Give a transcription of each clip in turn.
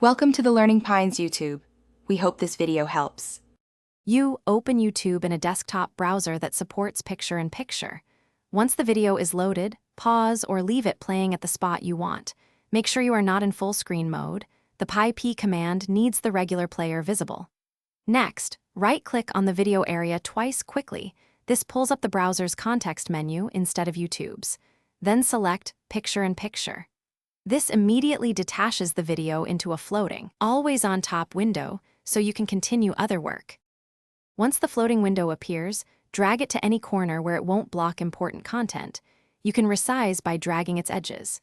Welcome to the Learning Pines YouTube. We hope this video helps. You open YouTube in a desktop browser that supports picture-in-picture. Once the video is loaded, pause or leave it playing at the spot you want. Make sure you are not in full screen mode. The pi command needs the regular player visible. Next, right-click on the video area twice quickly. This pulls up the browser's context menu instead of YouTube's. Then select Picture-in-Picture. This immediately detaches the video into a floating, always-on-top window so you can continue other work. Once the floating window appears, drag it to any corner where it won't block important content. You can resize by dragging its edges.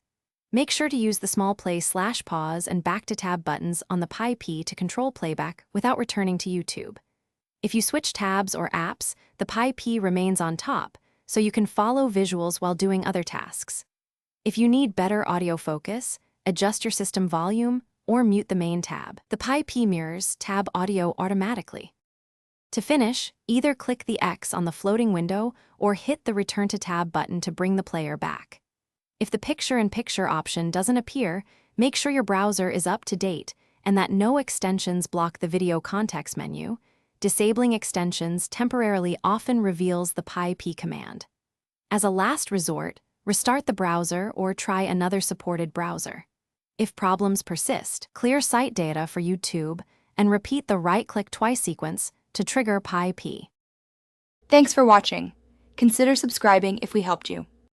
Make sure to use the small play/pause and back to tab buttons on the pi to control playback without returning to YouTube. If you switch tabs or apps, the pi remains on top, so you can follow visuals while doing other tasks. If you need better audio focus, adjust your system volume, or mute the main tab. The pi mirrors tab audio automatically. To finish, either click the X on the floating window or hit the Return to Tab button to bring the player back. If the picture-in-picture option doesn't appear, make sure your browser is up to date and that no extensions block the video context menu. Disabling extensions temporarily often reveals the pi command. As a last resort, restart the browser or try another supported browser. If problems persist, clear site data for YouTube and repeat the right-click twice sequence to trigger pi. Thanks for watching. Consider subscribing if we helped you.